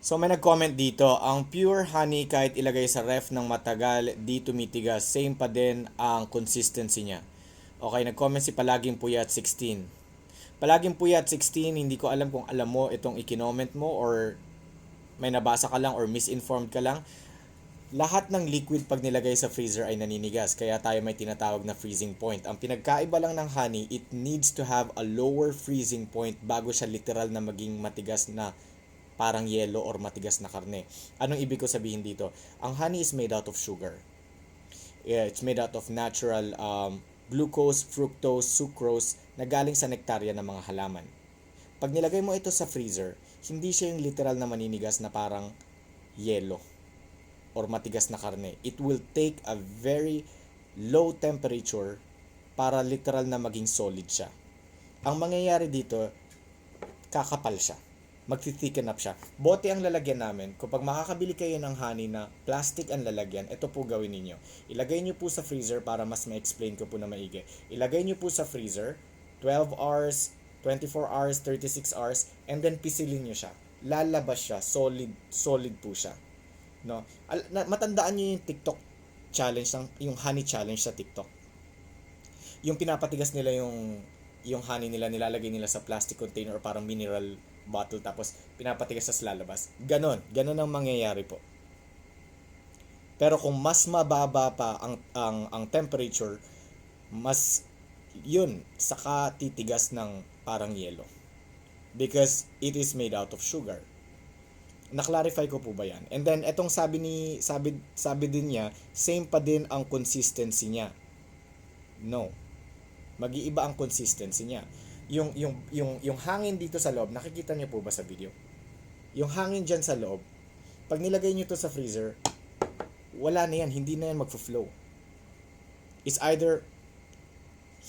So may nag-comment dito, ang pure honey kahit ilagay sa ref ng matagal, di tumitigas, same pa din ang consistency niya. Okay, nag-comment si Palaging Puyat 16. Palaging Puyat 16, hindi ko alam kung alam mo itong i-comment mo or may nabasa ka lang or misinformed ka lang. Lahat ng liquid pag nilagay sa freezer ay naninigas, kaya tayo may tinatawag na freezing point. Ang pinagkaiba lang ng honey, it needs to have a lower freezing point bago siya literal na maging matigas na parang yelo or matigas na karne. Anong ibig ko sabihin dito? Ang honey is made out of sugar. Yeah, it's made out of natural glucose, fructose, sucrose na galing sa nektarya ng mga halaman. Pag nilagay mo ito sa freezer, hindi siya yung literal na maninigas na parang yelo or matigas na karne. It will take a very low temperature para literal na maging solid siya. Ang mangyayari dito, kakapal siya. Magti-thicken up siya. Bote ang lalagyan namin. Kapag makakabili kayo ng honey na plastic ang lalagyan, ito po gawin ninyo. Ilagay nyo po sa freezer para mas ma-explain ko po na maigi. Ilagay nyo po sa freezer, 12 hours, 24 hours, 36 hours, and then pisilin nyo siya. Lalabas siya. Solid po siya. No? Matandaan nyo yung TikTok challenge, yung honey challenge sa TikTok. Yung pinapatigas nila yung honey nila, nilalagay nila sa plastic container or parang mineral bottle tapos pinapatigas sa lalabas. Ganon ang mangyayari po. Pero kung mas mababa pa ang temperature, mas yun saka titigas ng parang yelo. Because it is made out of sugar. Na-clarify ko po ba yan? And then etong sabi din niya, same pa din ang consistency niya. No. Mag-iiba ang consistency niya. Yung hangin dito sa loob, nakikita niyo po ba sa video? Yung hangin dyan sa loob, pag nilagay niyo to sa freezer, wala na yan, hindi na yan magfo-flow. It's either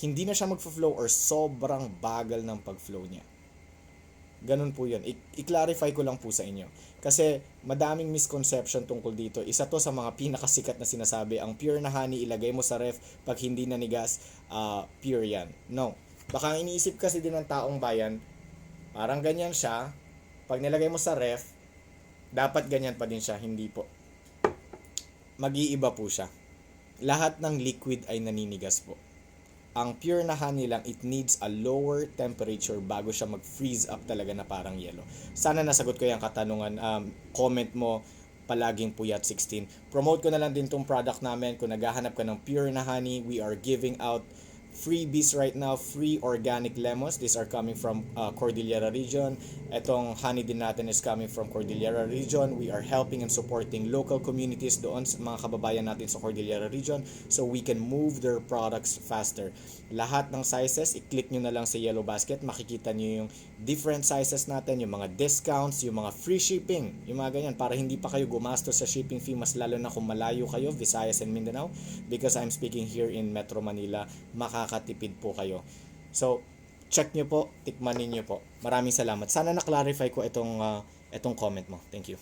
hindi na siya magfo-flow or sobrang bagal ng pag-flow niya. Ganun po yun. I-clarify ko lang po sa inyo. Kasi madaming misconception tungkol dito. Isa to sa mga pinakasikat na sinasabi. Ang pure na honey, ilagay mo sa ref. Pag hindi nanigas, pure yan. No. Baka iniisip kasi din ng taong bayan, parang ganyan siya. Pag nilagay mo sa ref, dapat ganyan pa din siya. Hindi po. Mag-iiba po siya. Lahat ng liquid ay naninigas po. Ang pure na honey lang, it needs a lower temperature bago siya mag-freeze up talaga na parang yelo. Sana nasagot ko yung katanungan. Comment mo, Palaging Puyat 16. Promote ko na lang din tong product namin. Kung naghahanap ka ng pure na honey, we are giving out freebies right now, free organic lemons. These are coming from Cordillera region. Etong honey din natin is coming from Cordillera region. We are helping and supporting local communities doon sa mga kababayan natin sa Cordillera region so we can move their products faster. Lahat ng sizes, i-click nyo na lang sa Yellow Basket. Makikita nyo yung different sizes natin, yung mga discounts, yung mga free shipping, yung mga ganyan, para hindi pa kayo gumastos sa shipping fee, mas lalo na kung malayo kayo, Visayas and Mindanao, because I'm speaking here in Metro Manila, makakatipid po kayo. So, check nyo po, tikman ninyo po. Maraming salamat. Sana na-clarify ko itong comment mo. Thank you.